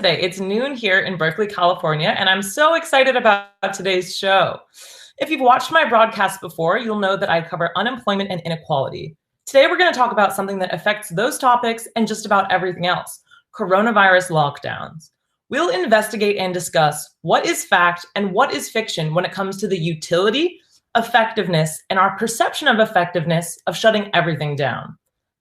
Today. It's noon here in Berkeley, California, and I'm so excited about today's show. If you've watched my broadcast before, you'll know that I cover unemployment and inequality. Today, we're going to talk about something that affects those topics and just about everything else: coronavirus lockdowns. We'll investigate and discuss what is fact and what is fiction when it comes to the utility, effectiveness, and our perception of effectiveness of shutting everything down.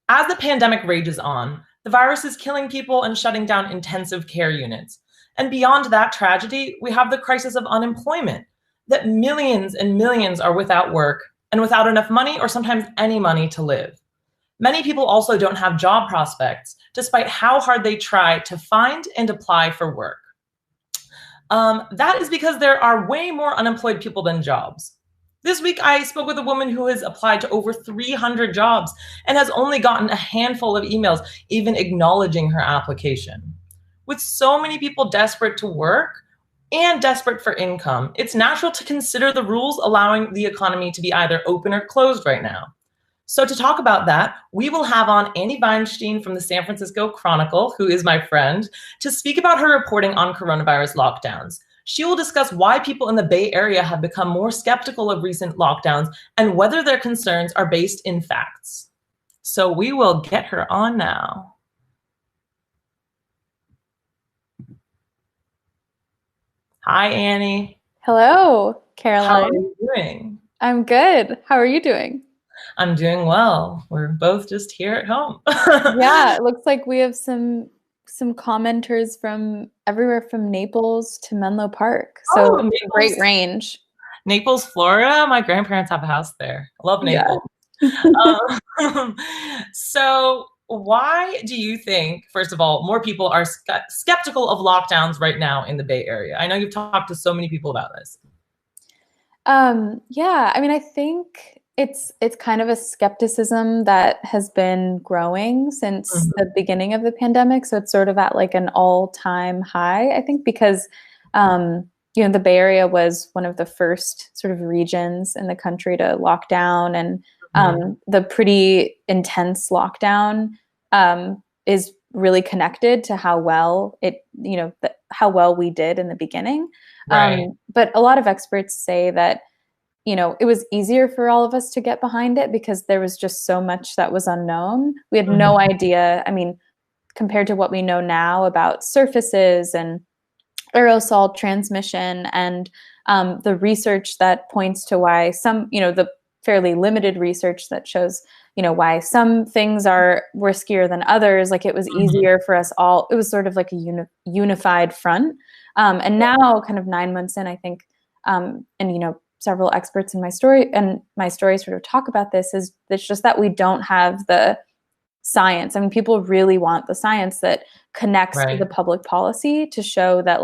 As the pandemic rages on, the virus is killing people and shutting down intensive care units. And beyond that tragedy, we have the crisis of unemployment, that millions and millions are without work and without enough money or sometimes any money to live. Many people also don't have job prospects, despite how hard they try to find and apply for work. That is because there are way more unemployed people than jobs. This week, I spoke with a woman who has applied to over 300 jobs and has only gotten a handful of emails, even acknowledging her application. With so many people desperate to work and desperate for income, it's natural to consider the rules allowing the economy to be either open or closed right now. So to talk about that, we will have on Annie Weinstein from the San Francisco Chronicle, who is my friend, to speak about her reporting on coronavirus lockdowns. She will discuss why people in the Bay Area have become more skeptical of recent lockdowns and whether their concerns are based in facts. So we will get her on now. Hi, Annie. Hello, Caroline. How are you doing? I'm good. How are you doing? I'm doing well. We're both just here at home. Yeah, it looks like we have some commenters from everywhere from Naples to Menlo Park. So Naples. Great range. Naples, Florida. My grandparents have a house there. I love Naples. Yeah. So why do you think, first of all, more people are skeptical of lockdowns right now in the Bay Area? I know you've talked to so many people about this. Yeah, I mean, I think it's kind of a skepticism that has been growing since the beginning of the pandemic. So it's sort of at like an all-time high, I think, because the Bay Area was one of the first sort of regions in the country to lock down, and the pretty intense lockdown is really connected to how well how well we did in the beginning. Right. But a lot of experts say that it was easier for all of us to get behind it because there was just so much that was unknown. We had no idea. I mean, compared to what we know now about surfaces and aerosol transmission and the research that points to why the fairly limited research that shows, why some things are riskier than others. Like it was easier for us all. It was sort of like a unified front. And now kind of 9 months in, I think, several experts in my story sort of talk about this, is it's just that we don't have the science. I mean, people really want the science that connects to the public policy to show that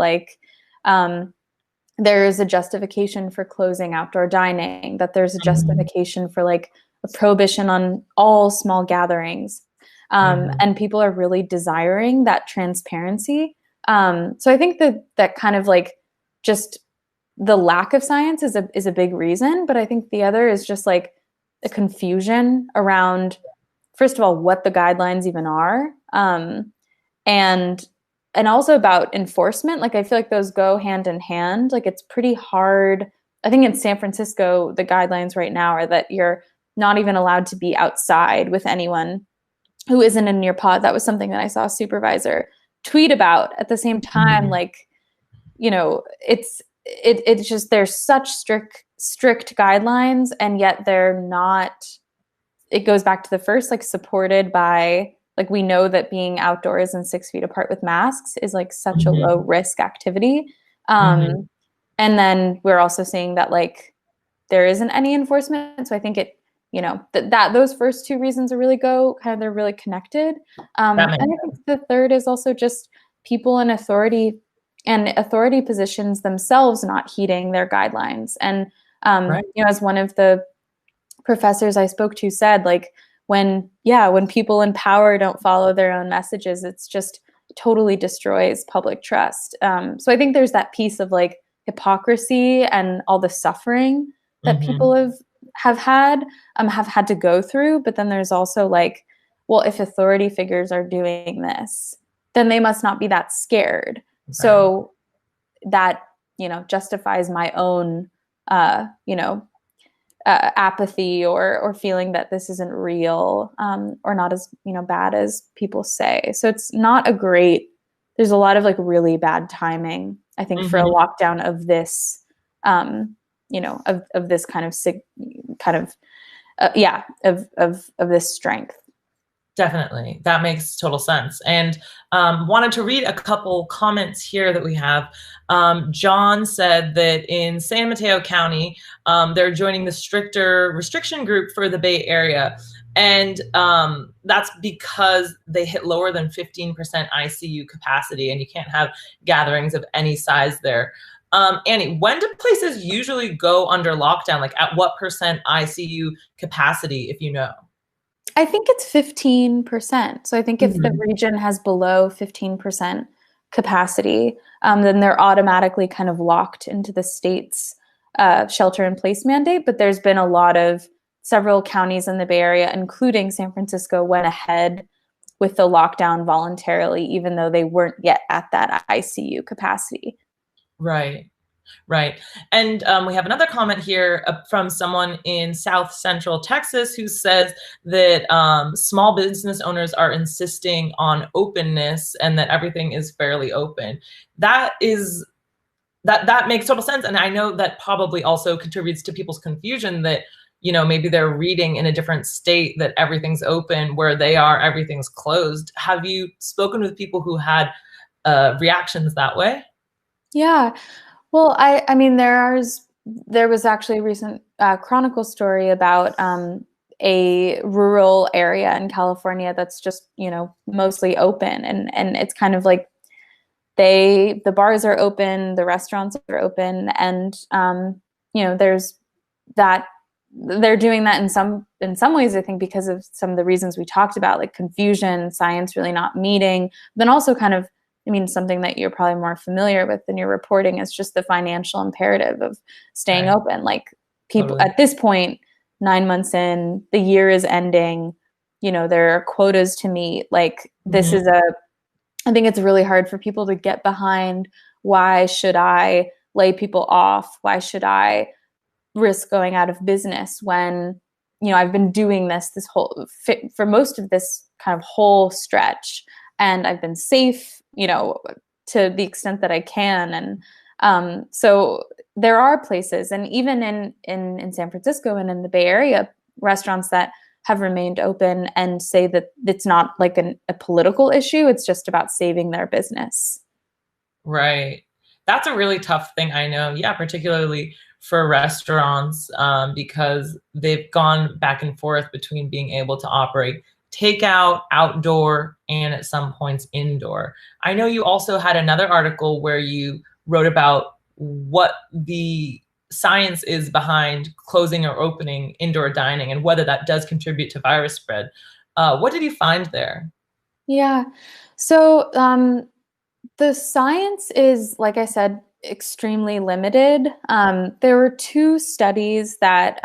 there is a justification for closing outdoor dining, that there's a justification for like a prohibition on all small gatherings. And people are really desiring that transparency. So I think that kind of like just the lack of science is a big reason, but I think the other is just like the confusion around, first of all, what the guidelines even are, and also about enforcement. Like I feel like those go hand in hand. Like it's pretty hard. I think in San Francisco, the guidelines right now are that you're not even allowed to be outside with anyone who isn't in your pod. That was something that I saw a supervisor tweet about. At the same time, it's just, there's such strict guidelines, and yet they're not, it goes back to the first, like supported by, like, we know that being outdoors and 6 feet apart with masks is like such a low risk activity. And then we're also seeing that like there isn't any enforcement. So I think that those first two reasons are they're really connected. And I think the third is also just people in authority positions themselves not heeding their guidelines. And, as one of the professors I spoke to said, like, when people in power don't follow their own messages, it's just totally destroys public trust. So I think there's that piece of like hypocrisy and all the suffering that people have had to go through. But then there's also like, well, if authority figures are doing this, then they must not be that scared. Right. So that, justifies my own, apathy or feeling that this isn't real, or not as, bad as people say. So it's not there's a lot of like really bad timing, I think, for a lockdown of this, of this kind of this strength. Definitely. That makes total sense. And wanted to read a couple comments here that we have. John said that in San Mateo County, they're joining the stricter restriction group for the Bay Area. And that's because they hit lower than 15% ICU capacity, and you can't have gatherings of any size there. Annie, when do places usually go under lockdown? Like at what percent ICU capacity, if you know? I think it's 15%. So I think if the region has below 15% capacity, then they're automatically kind of locked into the state's shelter-in-place mandate. But there's been several counties in the Bay Area, including San Francisco, went ahead with the lockdown voluntarily, even though they weren't yet at that ICU capacity. Right. Right. And we have another comment here from someone in South Central Texas who says that small business owners are insisting on openness and that everything is fairly open. That makes total sense. And I know that probably also contributes to people's confusion that, maybe they're reading in a different state that everything's open, where they are, everything's closed. Have you spoken with people who had reactions that way? Yeah. Well, I mean, there was actually a recent Chronicle story about a rural area in California that's just, mostly open. And it's kind of like the bars are open, the restaurants are open. And, there's that, they're doing that in some ways, I think, because of some of the reasons we talked about, like confusion, science really not meeting, then also kind of, something that you're probably more familiar with than your reporting is just the financial imperative of staying open. Like people at this point, 9 months in, the year is ending, there are quotas to meet. Like this is I think it's really hard for people to get behind. Why should I lay people off? Why should I risk going out of business when, I've been doing this for most of this kind of whole stretch, and I've been safe, to the extent that I can. And so there are places, and even in San Francisco and in the Bay Area, restaurants that have remained open and say that it's not like a political issue. It's just about saving their business. Right. That's a really tough thing, I know. Yeah, particularly for restaurants, because they've gone back and forth between being able to operate takeout, outdoor, and at some points indoor. I know you also had another article where you wrote about what the science is behind closing or opening indoor dining and whether that does contribute to virus spread. What did you find there? Yeah. So the science is, like I said, extremely limited. There were 2 studies that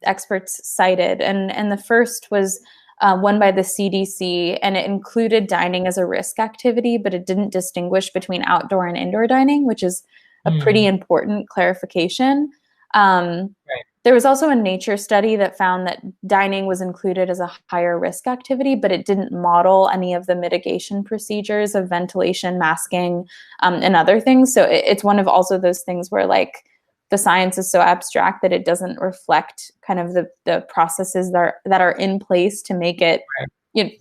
experts cited, and the first was one by the CDC, and it included dining as a risk activity, but it didn't distinguish between outdoor and indoor dining, which is a pretty important clarification. Right. There was also a Nature study that found that dining was included as a higher risk activity, but it didn't model any of the mitigation procedures of ventilation, masking, and other things. So it's one of also those things where like the science is so abstract that it doesn't reflect kind of the processes that are in place to make it, right.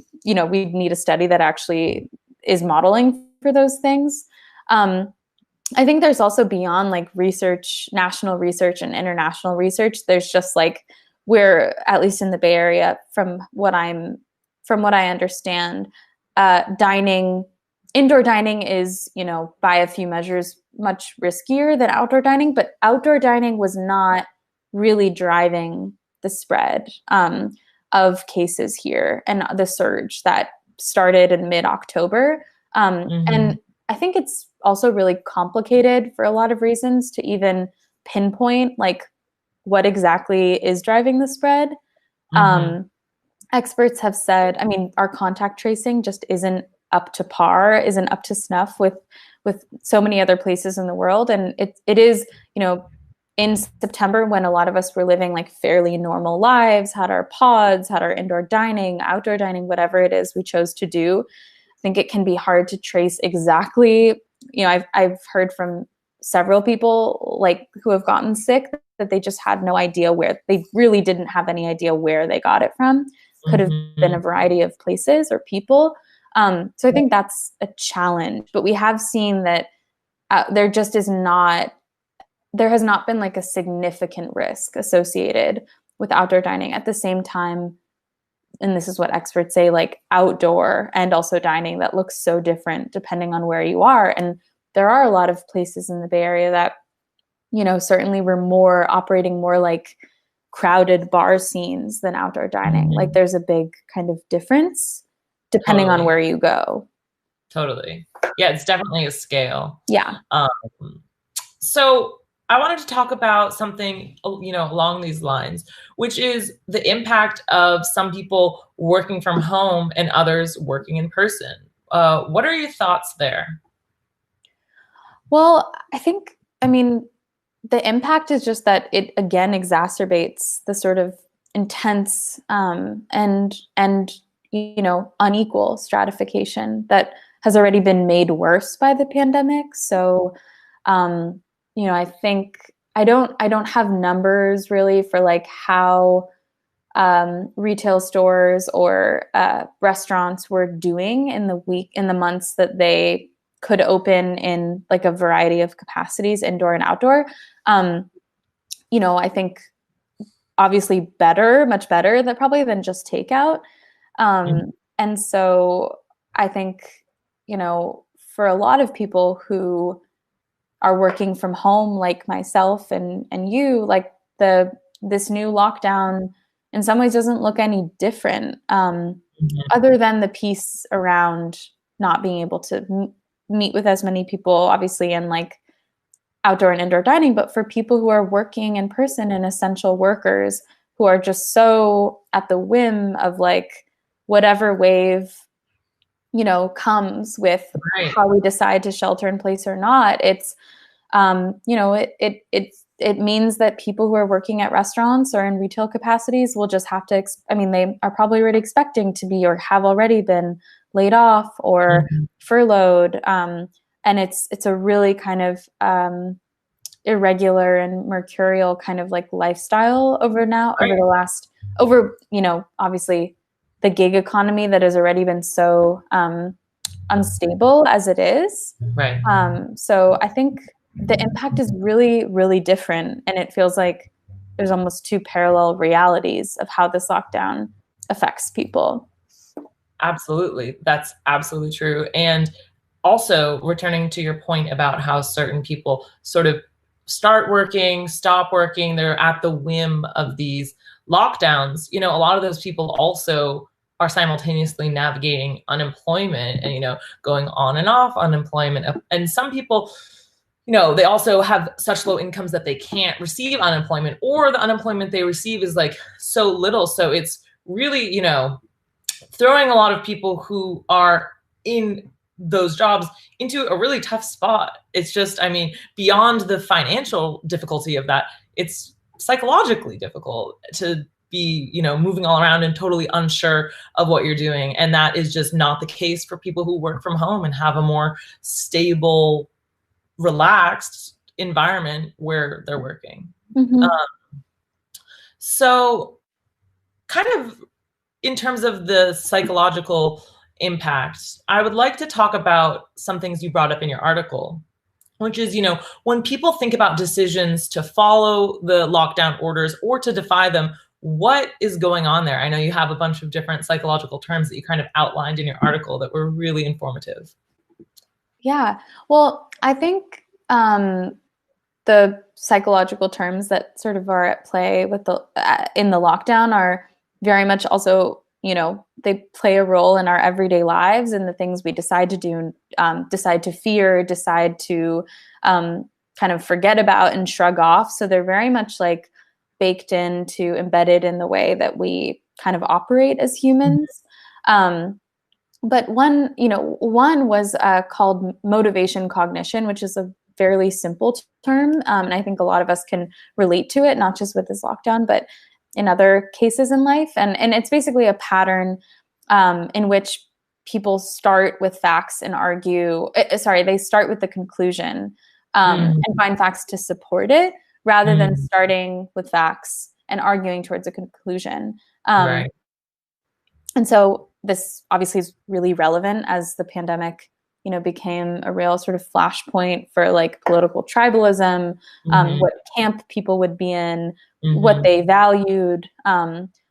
We need a study that actually is modeling for those things. I think there's also beyond like research, national research and international research, there's just like, we're at least in the Bay Area, from what I understand, indoor dining is, by a few measures, much riskier than outdoor dining, but outdoor dining was not really driving the spread of cases here and the surge that started in mid-October. And I think it's also really complicated for a lot of reasons to even pinpoint like what exactly is driving the spread. Experts have said, our contact tracing just isn't up to par, isn't up to snuff with so many other places in the world. And it is, in September, when a lot of us were living like fairly normal lives, had our pods, had our indoor dining, outdoor dining, whatever it is we chose to do, I think it can be hard to trace exactly. I've heard from several people like who have gotten sick that they just had no idea where, they really didn't have any idea where they got it from. Could have been a variety of places or people. So I think that's a challenge, but we have seen that there has not been like a significant risk associated with outdoor dining. At the same time, and this is what experts say, like outdoor and also dining, that looks so different depending on where you are. And there are a lot of places in the Bay Area that, certainly were operating more like crowded bar scenes than outdoor dining. Like there's a big kind of difference depending on where you go. Totally. Yeah, it's definitely a scale. Yeah. So I wanted to talk about something, along these lines, which is the impact of some people working from home and others working in person. What are your thoughts there? Well, the impact is just that it again exacerbates the sort of intense and unequal stratification that has already been made worse by the pandemic. So I think I don't have numbers really for like how retail stores or restaurants were doing in the months that they could open in like a variety of capacities, indoor and outdoor. I think obviously much better than just takeout. And so I think, for a lot of people who are working from home, like myself and you, like this new lockdown in some ways doesn't look any different, other than the piece around not being able to meet with as many people, obviously, in like outdoor and indoor dining. But for people who are working in person and essential workers who are just so at the whim of like whatever wave, comes with how we decide to shelter in place or not, it's, it means that people who are working at restaurants or in retail capacities will just have to, they are probably already expecting to be or have already been laid off or furloughed. And it's a really kind of irregular and mercurial kind of like lifestyle obviously the gig economy that has already been so unstable as it is. Right. So I think the impact is really, really different. And it feels like there's almost two parallel realities of how this lockdown affects people. Absolutely. That's absolutely true. And also returning to your point about how certain people sort of start working, stop working, they're at the whim of these lockdowns. A lot of those people also are simultaneously navigating unemployment and, going on and off unemployment. And some people, they also have such low incomes that they can't receive unemployment, or the unemployment they receive is like so little. So it's really, throwing a lot of people who are in those jobs into a really tough spot. It's just, beyond the financial difficulty of that, it's psychologically difficult to be, moving all around and totally unsure of what you're doing. And that is just not the case for people who work from home and have a more stable, relaxed environment where they're working. So kind of in terms of the psychological impact, I would like to talk about some things you brought up in your article, which is, when people think about decisions to follow the lockdown orders or to defy them, what is going on there? I know you have a bunch of different psychological terms that you kind of outlined in your article that were really informative. Yeah. Well, I think the psychological terms that sort of are at play with in the lockdown are very much also, they play a role in our everyday lives and the things we decide to do, decide to fear, decide to kind of forget about and shrug off. So they're very much like baked into, embedded in the way that we kind of operate as humans. But one was called motivation cognition, which is a fairly simple term. And I think a lot of us can relate to it, not just with this lockdown, but in other cases in life. And it's basically a pattern in which people start with facts and argue. They start with the conclusion and find facts to support it, rather than starting with facts and arguing towards a conclusion. Right. And so this obviously is really relevant as the pandemic, became a real sort of flashpoint for like political tribalism, what camp people would be in, what they valued,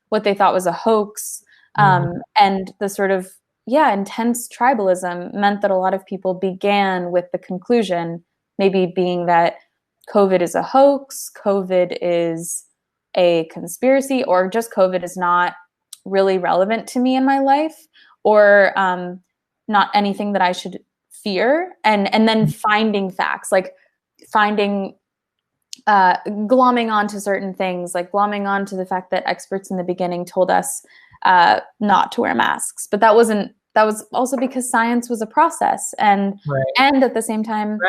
what they thought was a hoax. And the sort of, intense tribalism meant that a lot of people began with the conclusion, maybe being that COVID is a hoax, COVID is a conspiracy, or just COVID is not really relevant to me in my life, or not anything that I should fear. And then finding facts, like glomming onto certain things, like glomming onto the fact that experts in the beginning told us not to wear masks. But that was also because science was a process. And at the same time,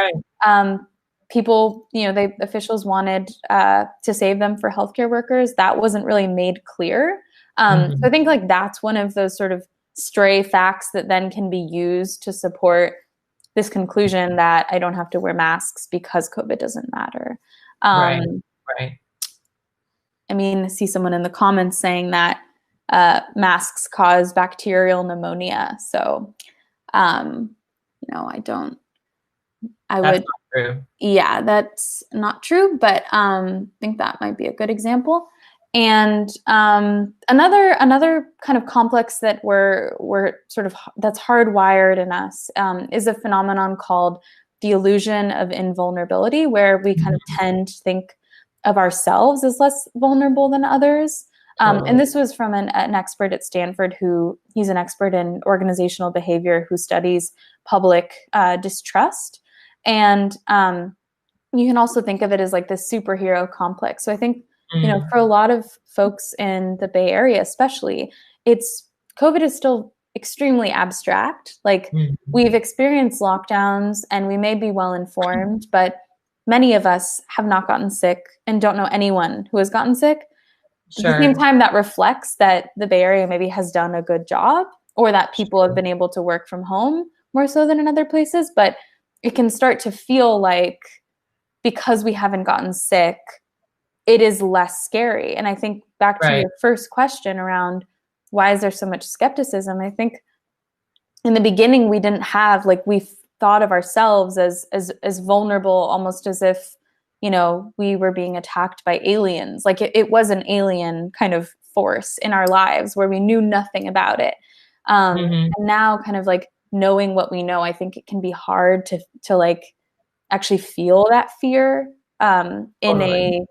people, the officials wanted to save them for healthcare workers. That wasn't really made clear. So I think like that's one of those sort of stray facts that then can be used to support this conclusion that I don't have to wear masks because COVID doesn't matter. Right. I mean, I see someone in the comments saying that masks cause bacterial pneumonia. So, That's not true. Yeah, that's not true, but I think that might be a good example. And another kind of complex that we're sort of, that's hardwired in us, is a phenomenon called the illusion of invulnerability, where we kind of tend to think of ourselves as less vulnerable than others. And this was from an expert at Stanford he's an expert in organizational behavior who studies public distrust. And you can also think of it as like this superhero complex. So I think, for a lot of folks in the Bay Area, especially, COVID is still extremely abstract. Like we've experienced lockdowns and we may be well informed, but many of us have not gotten sick and don't know anyone who has gotten sick. At the same time, that reflects that the Bay Area maybe has done a good job, or that people have been able to work from home more so than in other places. But it can start to feel like, because we haven't gotten sick, it is less scary. And I think back to your first question around why is there so much skepticism? I think in the beginning we didn't have, like, we thought of ourselves as vulnerable, almost as if, we were being attacked by aliens. Like it was an alien kind of force in our lives where we knew nothing about it. And now kind of like knowing what we know, I think it can be hard to like actually feel that fear in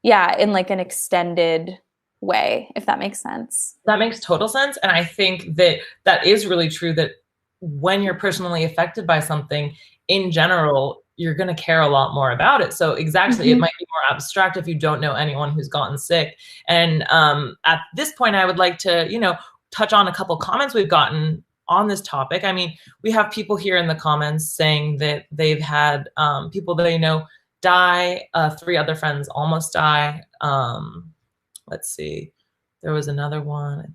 like an extended way, if that makes sense. That makes total sense. And I think that is really true, that when you're personally affected by something, in general, you're going to care a lot more about it. So exactly, it might be more abstract if you don't know anyone who's gotten sick. And at this point, I would like to, touch on a couple comments we've gotten on this topic. I mean, we have people here in the comments saying that they've had people that they know die, 3 other friends almost die. Let's see, there was another one,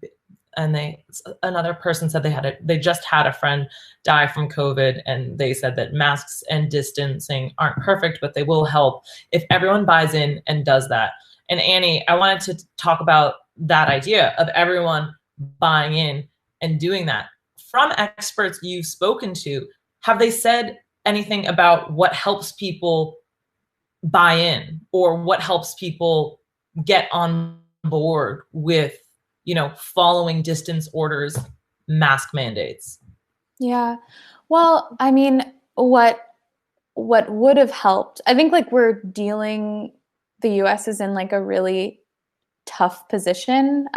and another person said they just had a friend die from COVID, and they said that masks and distancing aren't perfect, but they will help if everyone buys in and does that. And Annie, I wanted to talk about that idea of everyone buying in and doing that. From experts you've spoken to, have they said anything about what helps people buy in, or what helps people get on board with, following distance orders, mask mandates? Yeah. Well, I mean, what would have helped, I think, like, the US is in like a really tough position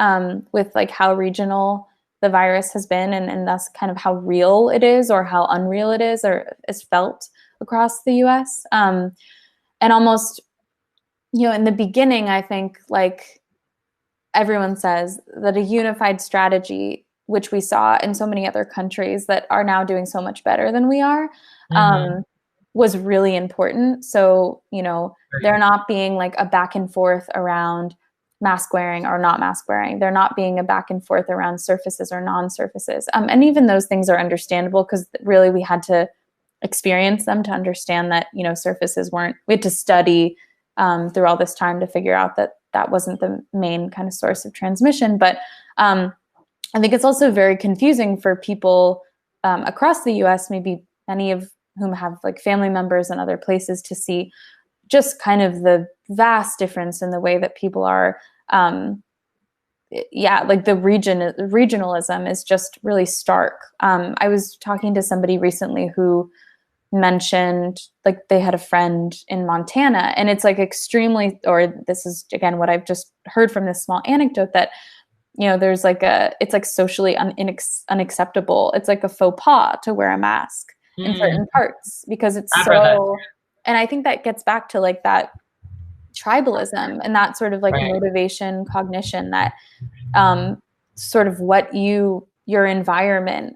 with like how regional the virus has been, and thus kind of how real it is or how unreal it is or is felt across the US. And almost, in the beginning, I think, like everyone says, that a unified strategy which we saw in so many other countries that are now doing so much better than we are, was really important. So, you know, there not being like a back and forth around mask wearing or not mask wearing. There not being a back and forth around surfaces or non-surfaces. And even those things are understandable because really we had to experience them to understand that, you know, surfaces weren't, we had to study through all this time to figure out that that wasn't the main kind of source of transmission. But I think it's also very confusing for people across the US, maybe many of whom have like family members in other places, to see just kind of the vast difference in the way that people are, like the regionalism is just really stark. I was talking to somebody recently who mentioned like they had a friend in Montana, and it's like extremely, or this is again what I've just heard from this small anecdote, that you know there's like it's like socially unacceptable. It's like a faux pas to wear a mask in certain parts because it's so, and I think that gets back to like that tribalism and that sort of like motivation cognition that sort of what your environment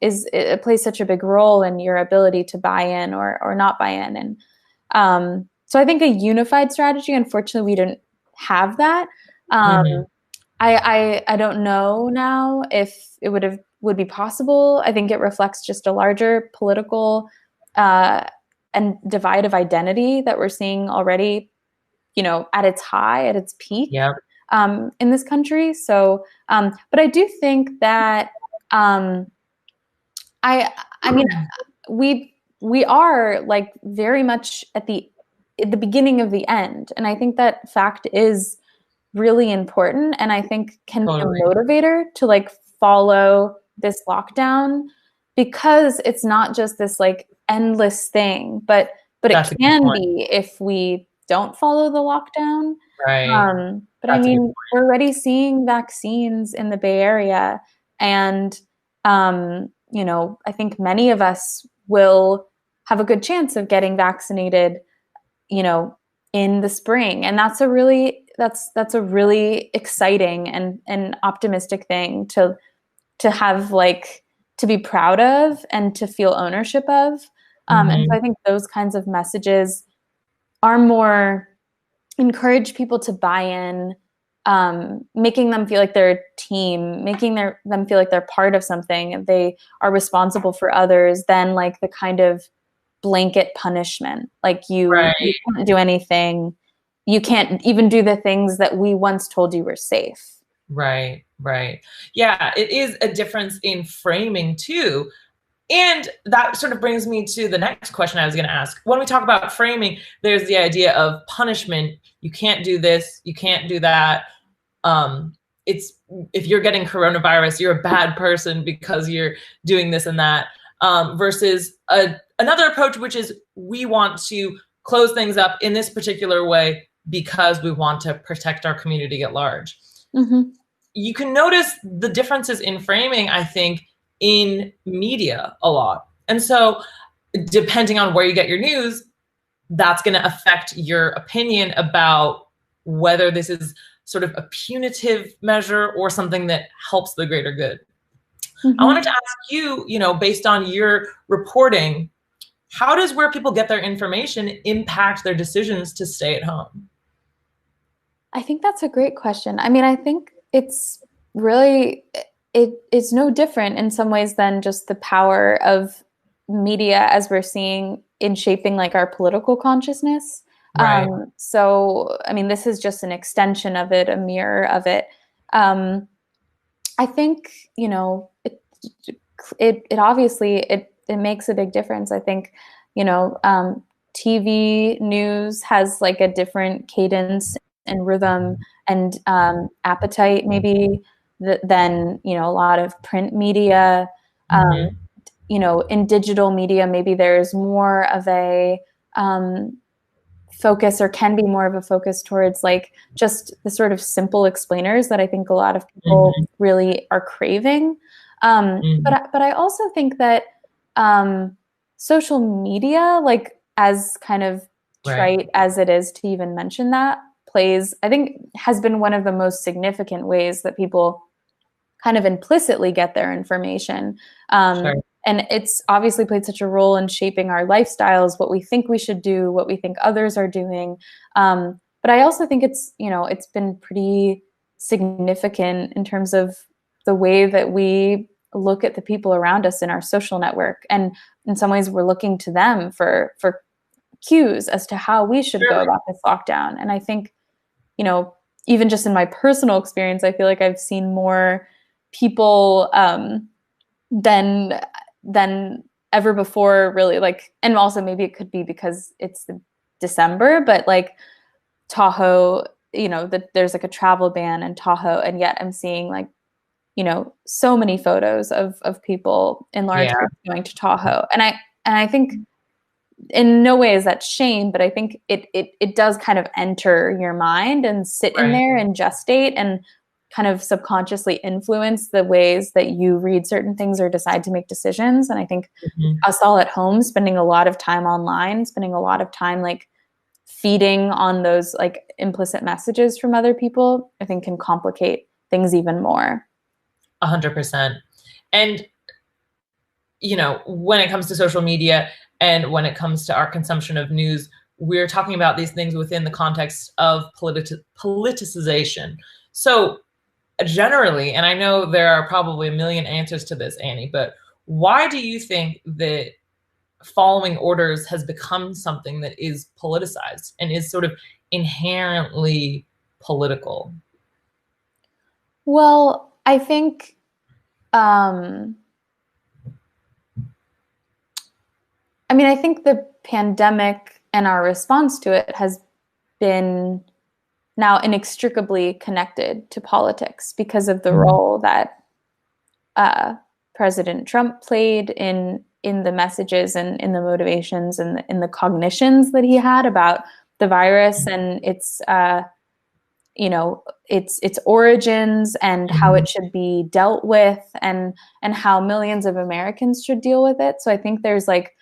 it plays such a big role in your ability to buy in or not buy in. And so I think a unified strategy, unfortunately we didn't have that. I don't know now if it would be possible. I think it reflects just a larger political and divide of identity that we're seeing already, you know, at its high, at its peak in this country. So, but I do think that I mean, we are like very much at the beginning of the end, and I think that fact is really important, and I think can be a motivator to like follow this lockdown, because it's not just this like endless thing, but it can be if we don't follow the lockdown. But I mean, we're already seeing vaccines in the Bay Area, and you know, I think many of us will have a good chance of getting vaccinated, you know, in the spring, and that's a really exciting and optimistic thing to have, like, to be proud of and to feel ownership of. And so I think those kinds of messages are more encourage people to buy in, making them feel like they're a team, making them feel like they're part of something, they are responsible for others, than like the kind of blanket punishment, like you can't do anything, you can't even do the things that we once told you were safe. Right. Yeah, it is a difference in framing too. And that sort of brings me to the next question I was going to ask. When we talk about framing, there's the idea of punishment. You can't do this, you can't do that. It's, if you're getting coronavirus, you're a bad person because you're doing this and that. Versus another approach, which is we want to close things up in this particular way because we want to protect our community at large. You can notice the differences in framing, I think, in media a lot. And so depending on where you get your news, that's going to affect your opinion about whether this is sort of a punitive measure or something that helps the greater good. I wanted to ask you, you know, based on your reporting, how does where people get their information impact their decisions to stay at home? I think that's a great question. I mean, I think it's really, it's no different in some ways than just the power of media as we're seeing in shaping like our political consciousness. So, I mean, this is just an extension of it, a mirror of it. I think, you know, it obviously, it makes a big difference. I think, you know, TV news has like a different cadence and rhythm and appetite maybe than, you know, a lot of print media. You know, in digital media, maybe there's more of a focus, or can be more of a focus towards like just the sort of simple explainers that I think a lot of people really are craving. But I also think that social media, like as kind of trite as it is to even mention that, plays, I think, has been one of the most significant ways that people kind of implicitly get their information. Sure. And it's obviously played such a role in shaping our lifestyles, what we think we should do, what we think others are doing. But I also think it's, it's been pretty significant in terms of the way that we look at the people around us in our social network. And in some ways, we're looking to them for cues as to how we should go about this lockdown. And I think, even just in my personal experience, I feel like I've seen more people than ever before, really, like, and also maybe it could be because it's December, but like Tahoe, that there's like a travel ban in Tahoe, and yet I'm seeing like, so many photos of people in large groups going to Tahoe. And I think in no way is that shame, but I think it does kind of enter your mind and sit in there and gestate and kind of subconsciously influence the ways that you read certain things or decide to make decisions. And I think us all at home spending a lot of time online, spending a lot of time like feeding on those like implicit messages from other people, I think can complicate things even more. 100%. And, when it comes to social media and when it comes to our consumption of news, we're talking about these things within the context of politicization. So generally, and I know there are probably a million answers to this, Annie, but why do you think that following orders has become something that is politicized and is sort of inherently political? Well, I think I think the pandemic and our response to it has been now inextricably connected to politics because of the role that President Trump played in the messages and in the motivations and in the cognitions that he had about the virus and its origins and how it should be dealt with and how millions of Americans should deal with it. So I think there's like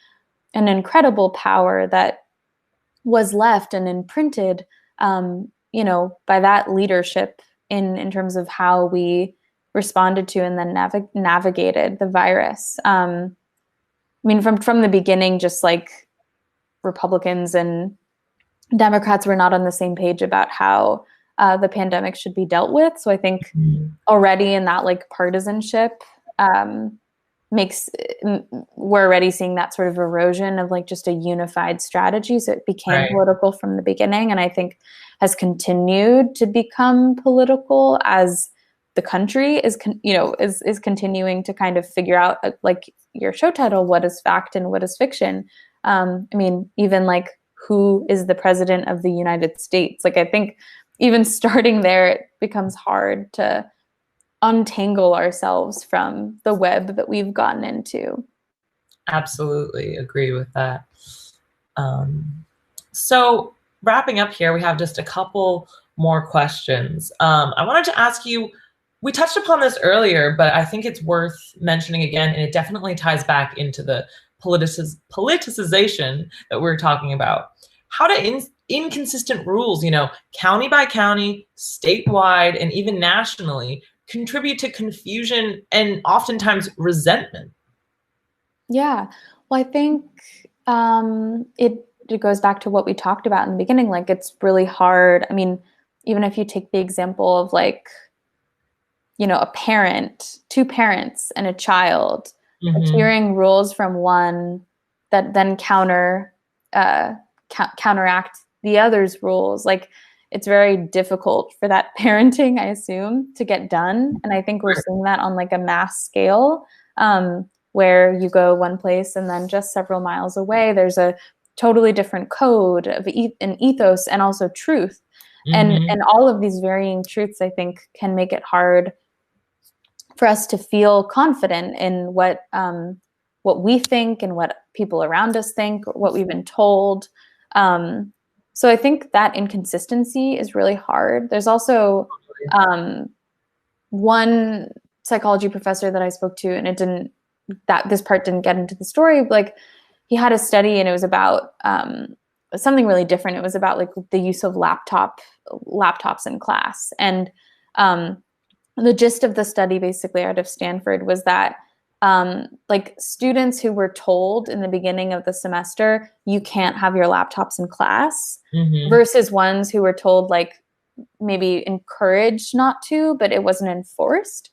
an incredible power that was left and imprinted, by that leadership in terms of how we responded to and then navigated the virus. From the beginning, just like Republicans and Democrats were not on the same page about how the pandemic should be dealt with. So I think already in that like partisanship we're already seeing that sort of erosion of like just a unified strategy. So it became political from the beginning, and I think has continued to become political as the country is continuing to kind of figure out, like your show title, what is fact and what is fiction. Even like who is the president of the United States? Like I think even starting there, it becomes hard to untangle ourselves from the web that we've gotten into. Absolutely agree with that. So wrapping up here, we have just a couple more questions. I wanted to ask you, we touched upon this earlier, but I think it's worth mentioning again, and it definitely ties back into the politicization that we're talking about. How do inconsistent rules, county by county, statewide, and even nationally contribute to confusion and oftentimes resentment? Yeah, well, I think it goes back to what we talked about in the beginning. Like it's really hard. Even if you take the example of like, a parent, two parents and a child, hearing rules from one that then counteract the other's rules, like it's very difficult for that parenting, I assume, to get done. And I think we're seeing that on like a mass scale, where you go one place and then just several miles away, there's a totally different code of an ethos and also truth. And all of these varying truths, I think, can make it hard for us to feel confident in what we think and what people around us think, or what we've been told. So I think that inconsistency is really hard. There's also one psychology professor that I spoke to, and this part didn't get into the story. Like he had a study, and it was about something really different. It was about like the use of laptops in class, and the gist of the study basically out of Stanford was that like students who were told in the beginning of the semester, you can't have your laptops in class, versus ones who were told like maybe encouraged not to, but it wasn't enforced,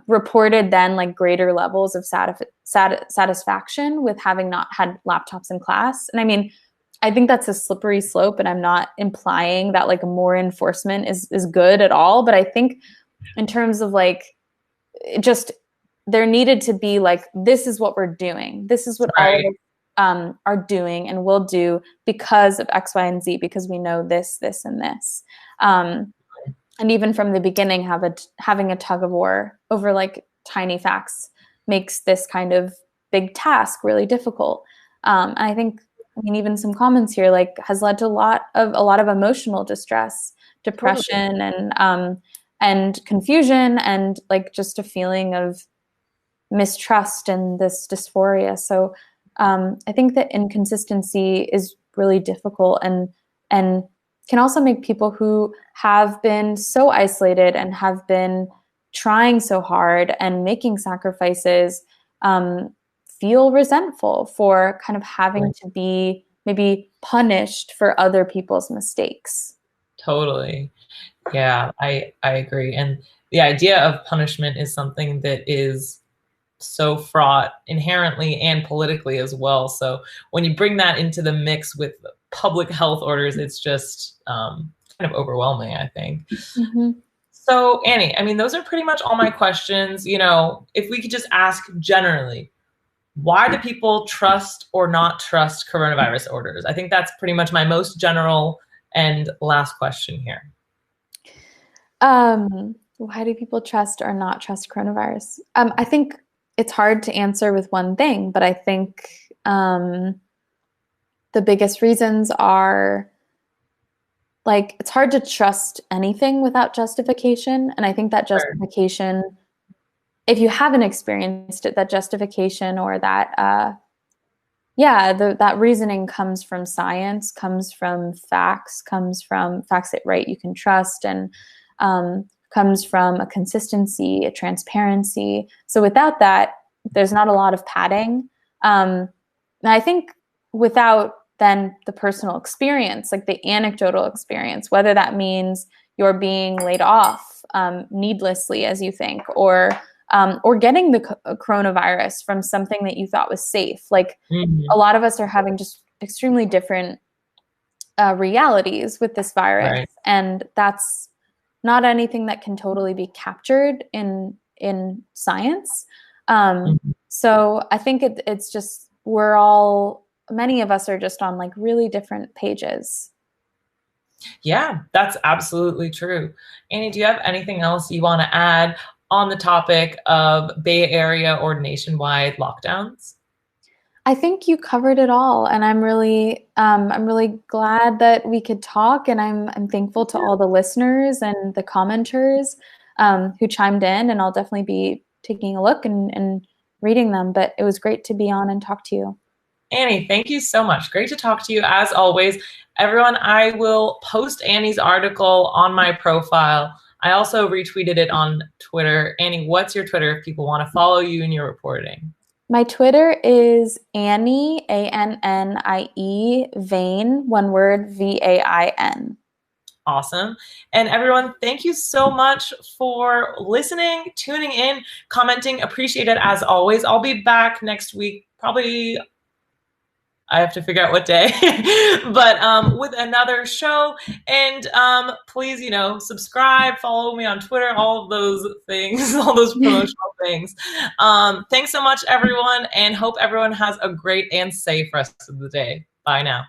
reported then like greater levels of satisfaction with having not had laptops in class. And I mean, I think that's a slippery slope, and I'm not implying that like more enforcement is good at all. But I think in terms of like, just there needed to be like, this is what we're doing. This is what all of us are doing and will do because of X, Y, and Z, because we know this, this, and this. And even from the beginning, having a tug of war over like tiny facts makes this kind of big task really difficult. And I think, I mean, even some comments here like has led to a lot of emotional distress, depression, and confusion, and like just a feeling of mistrust and this dysphoria. So I think that inconsistency is really difficult, and can also make people who have been so isolated and have been trying so hard and making sacrifices feel resentful for kind of having to be maybe punished for other people's mistakes. Totally. Yeah, I agree. And the idea of punishment is something that is so fraught inherently and politically as well. So when you bring that into the mix with public health orders, it's just kind of overwhelming, I think. So Annie, I mean, those are pretty much all my questions. You know, if we could just ask generally, why do people trust or not trust coronavirus orders? I think that's pretty much my most general and last question here. Why do people trust or not trust coronavirus? I think it's hard to answer with one thing, but I think the biggest reasons are like, it's hard to trust anything without justification. And I think that justification, if you haven't experienced it, that justification or that, that reasoning comes from science, comes from facts that, right, you can trust, and comes from a consistency, a transparency. So without that, there's not a lot of padding. And I think without then the personal experience, like the anecdotal experience, whether that means you're being laid off needlessly, as you think, or getting the coronavirus from something that you thought was safe. Like a lot of us are having just extremely different realities with this virus, and that's not anything that can totally be captured in science. So I think it's just, many of us are just on like really different pages. Yeah, that's absolutely true. Annie, do you have anything else you want to add on the topic of Bay Area or nationwide lockdowns? I think you covered it all, and I'm really glad that we could talk, and I'm thankful to all the listeners and the commenters who chimed in, and I'll definitely be taking a look and reading them. But it was great to be on and talk to you. Annie, thank you so much. Great to talk to you as always. Everyone, I will post Annie's article on my profile. I also retweeted it on Twitter. Annie, what's your Twitter if people want to follow you in your reporting? My Twitter is Annie, Annie, Vain, one word, Vain. Awesome. And everyone, thank you so much for listening, tuning in, commenting. Appreciate it as always. I'll be back next week, probably, I have to figure out what day, but with another show. And please, subscribe, follow me on Twitter, all of those things, all those promotional things. Thanks so much, everyone, and hope everyone has a great and safe rest of the day. Bye now.